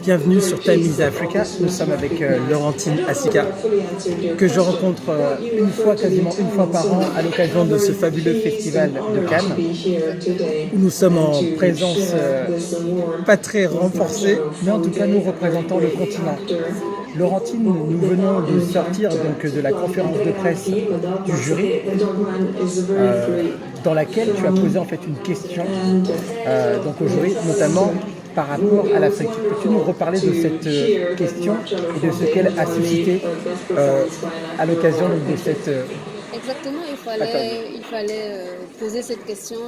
Bienvenue sur Time is Africa. Nous sommes avec Laurentine Asika, que je rencontre quasiment une fois par an à l'occasion de ce fabuleux festival de Cannes, où nous sommes en présence pas très renforcée, mais en tout cas nous représentons le continent. Laurentine, nous venons de sortir donc de la conférence de presse du jury, dans laquelle tu as posé en fait une question donc au jury, notamment par rapport à l'Afrique. Peux-tu nous reparler de cette question et de ce qu'elle a suscité à l'occasion de cette... Exactement, il fallait poser cette question.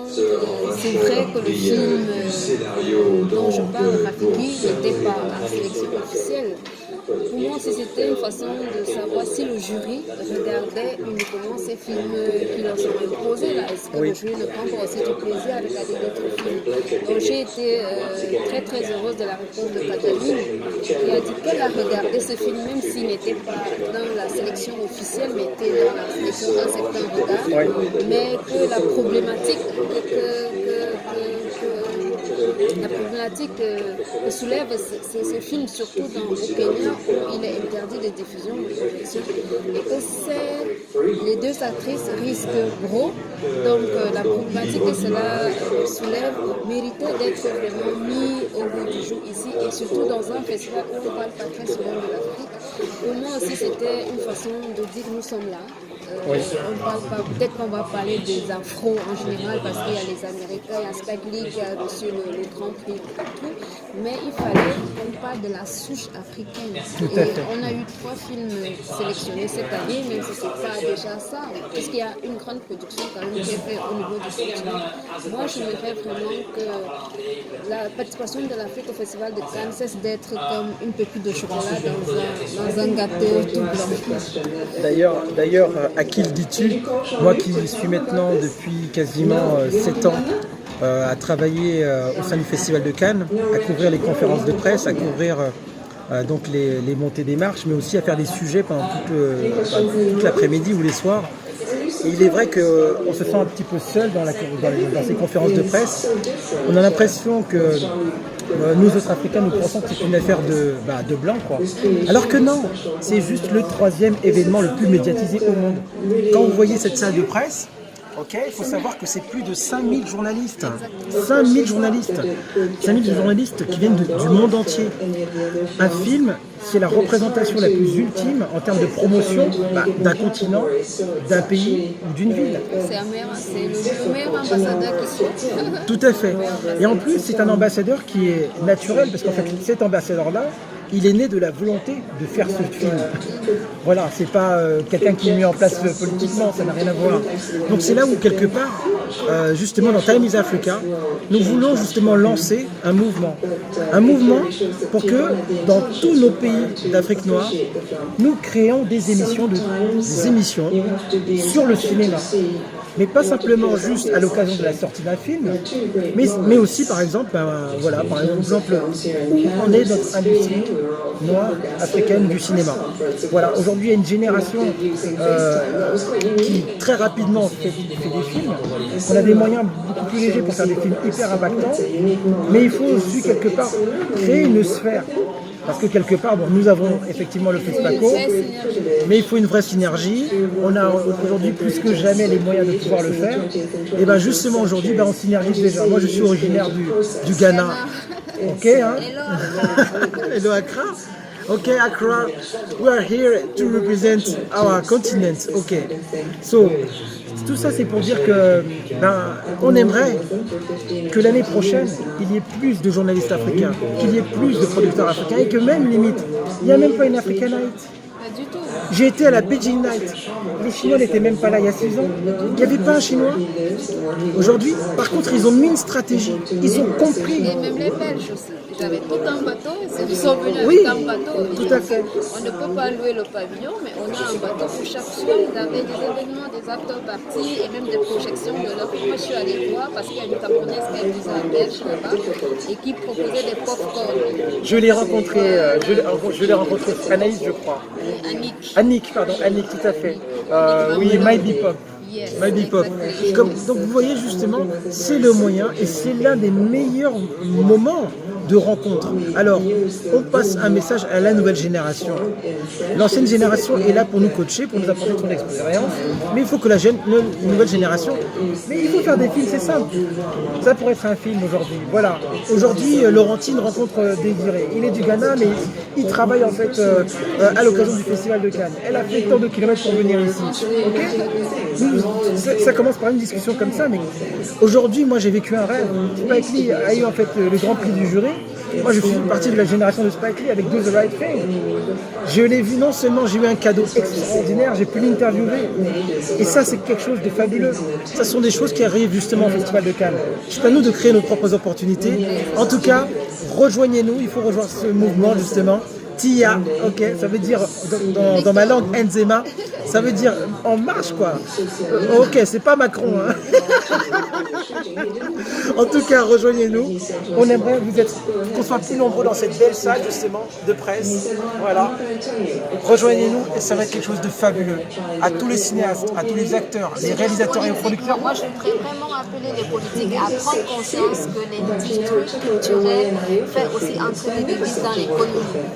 C'est vrai que le film dont je parle, Rafiki, n'était pas en sélection officielle. Pour moi, c'était une façon de savoir si le jury regardait uniquement ces films qui leur sont imposés. Est-ce que le jury ne prend pas aussi du plaisir à regarder d'autres films? Donc j'ai été très très heureuse de la réponse de Cataline, qui a dit qu'elle a regardé ce film même s'il n'était pas dans la sélection officielle, mais était dans la sélection d'un certain regard, mais que la problématique que soulève ce film, surtout au Kenya, où il est interdit de diffusion de projection, et que les deux actrices risquent gros. Donc la problématique que cela soulève méritait d'être vraiment mis au bout du jour ici, et surtout dans un festival où on ne parle pas très souvent de l'Afrique. Pour moi aussi, c'était une façon de dire nous sommes là. On parle pas, peut-être qu'on va parler des afros en général parce qu'il y a les Américains, il y a Spike Lee qui a reçu le Grand Prix et tout, mais il fallait qu'on parle de la souche africaine. On a eu 3 films sélectionnés cette année, même si c'est pas déjà ça, parce qu'il y a une grande production quand même qui est faite au niveau du continent. Moi, je voudrais vraiment que la participation de l'Afrique au Festival de Cannes cesse d'être comme une pépite de chocolat dans un gâteau tout blanc. D'ailleurs, à qui le dis-tu? Moi qui suis maintenant depuis quasiment 7 ans à travailler au sein du Festival de Cannes, à couvrir les conférences de presse, à couvrir donc les montées des marches, mais aussi à faire des sujets pendant toute l'après-midi ou les soirs. Et il est vrai qu'on se sent un petit peu seul dans ces conférences de presse. On a l'impression que nous autres Africains, nous pensons que c'est une affaire de blanc, quoi. Alors que non, c'est juste le 3e événement le plus médiatisé au monde. Quand vous voyez cette salle de presse, il faut savoir que c'est plus de 5000 journalistes. 5000 journalistes. 5000 journalistes qui viennent du monde entier. Un film, c'est la représentation la plus ultime en termes de promotion d'un continent, d'un pays ou d'une ville. C'est le meilleur ambassadeur qui soit. Tout à fait. Et en plus, c'est un ambassadeur qui est naturel, parce qu'en fait, cet ambassadeur-là, il est né de la volonté de faire ce film. Voilà, c'est pas quelqu'un qui est mis en place politiquement, ça n'a rien à voir. Donc c'est là où, quelque part, justement dans Time is Africa, nous voulons justement lancer un mouvement. Un mouvement pour que, dans tous nos pays d'Afrique noire, nous créons des émissions sur le cinéma. Mais pas simplement juste à l'occasion de la sortie d'un film, mais aussi par exemple, où on est notre industrie noire africaine du cinéma. Voilà, aujourd'hui il y a une génération qui très rapidement fait des films. On a des moyens beaucoup plus légers pour faire des films hyper impactants, mais il faut aussi quelque part créer une sphère. Parce que quelque part, nous avons effectivement le FESPACO, mais il faut une vraie synergie. On a aujourd'hui plus que jamais les moyens de pouvoir le faire. Et bien justement aujourd'hui, on synergise déjà. Moi je suis originaire du Ghana. Ok, hein? Hello Accra. Ok, Accra, we are here to represent our continent. Ok, so tout ça c'est pour dire que on aimerait que l'année prochaine il y ait plus de journalistes africains, qu'il y ait plus de producteurs africains et que même limite, il n'y a même pas une African Night. Pas du tout. J'ai été à la Beijing Night. Les Chinois n'étaient même pas là il y a 6 ans. Il n'y avait pas un Chinois. Aujourd'hui, par contre, ils ont mis une stratégie. Ils ont compris. Et même les Belges aussi. Ils avaient tout un bateau. Ils sont venus avec un bateau. Tout à fait. On ne peut pas louer le pavillon, mais on a un bateau pour chaque soir. Ils avaient des événements, des acteurs partis et même des projections de leur film. Moi, je suis allée voir parce qu'il y a une Camerounaise qui a une visa belge là-bas et qui proposait des pop-corn. Je l'ai rencontré, Anaïs, je crois. Annick, Annick, tout à fait. Oui, My Bebop. Yes, My Pop. exactly. Donc vous voyez justement, c'est le moyen et c'est l'un des meilleurs moments de rencontre. Alors, on passe un message à la nouvelle génération. L'ancienne génération est là pour nous coacher, pour nous apporter son expérience, mais il faut que la nouvelle génération... Mais il faut faire des films, c'est simple. Ça pourrait être un film aujourd'hui. Voilà. Aujourd'hui, Laurentine rencontre Désiré. Il est du Ghana, mais il travaille en fait à l'occasion du Festival de Cannes. Elle a fait tant de kilomètres pour venir ici. Ok. Ça commence par une discussion comme ça, mais aujourd'hui, moi j'ai vécu un rêve. Spike Lee a eu en fait le grand prix du jury. Moi je fais partie de la génération de Spike Lee avec Do the Right Thing. Je l'ai vu, non seulement j'ai eu un cadeau extraordinaire, j'ai pu l'interviewer. Et ça c'est quelque chose de fabuleux. Ça sont des choses qui arrivent justement au Festival de Cannes. C'est à nous de créer nos propres opportunités. En tout cas, rejoignez-nous, il faut rejoindre ce mouvement justement. Tia, ok, ça veut dire dans ma langue Nzema, ça veut dire en marche quoi. Ok, c'est pas Macron. Hein. En tout cas, rejoignez-nous. On aimerait qu'on soit plus nombreux dans cette belle salle justement de presse. Voilà. Rejoignez-nous et ça va être quelque chose de fabuleux. À tous les cinéastes, à tous les acteurs, les réalisateurs et les producteurs. Moi, je voudrais vraiment appeler les politiques à prendre conscience que l'industrie culturelle fait aussi entrer des devises dans l'économie.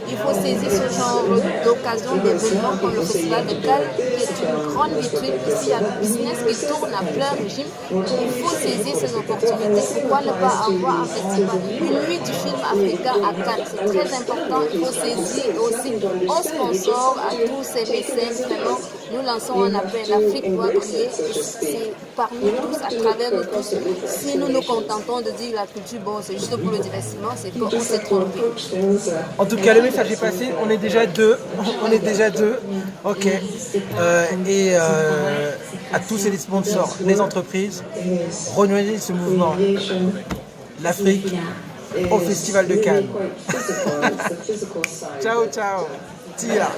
Il faut saisir ce genre d'occasion, d'événements comme le Festival de Cannes, qui est une grande vitrine. Ici, il y a le business qui tourne à plein régime. Il faut saisir ces opportunités. Pourquoi ne pas avoir un festival? Une nuit du film africain à Cannes, c'est très important. Il faut saisir aussi. On sponsor à tous ces mécènes. Vraiment, nous lançons un appel. L'Afrique doit crier. C'est parmi tous, à travers nous tous. Si nous nous contentons de dire la culture, bon, c'est juste pour le divertissement, c'est qu'on s'est trompé. En tout cas, le message est passé. On est déjà deux. On est déjà deux. Ok. À tous les sponsors, les entreprises, rejoignez ce mouvement. L'Afrique au Festival de Cannes. Ciao, ciao. Tia.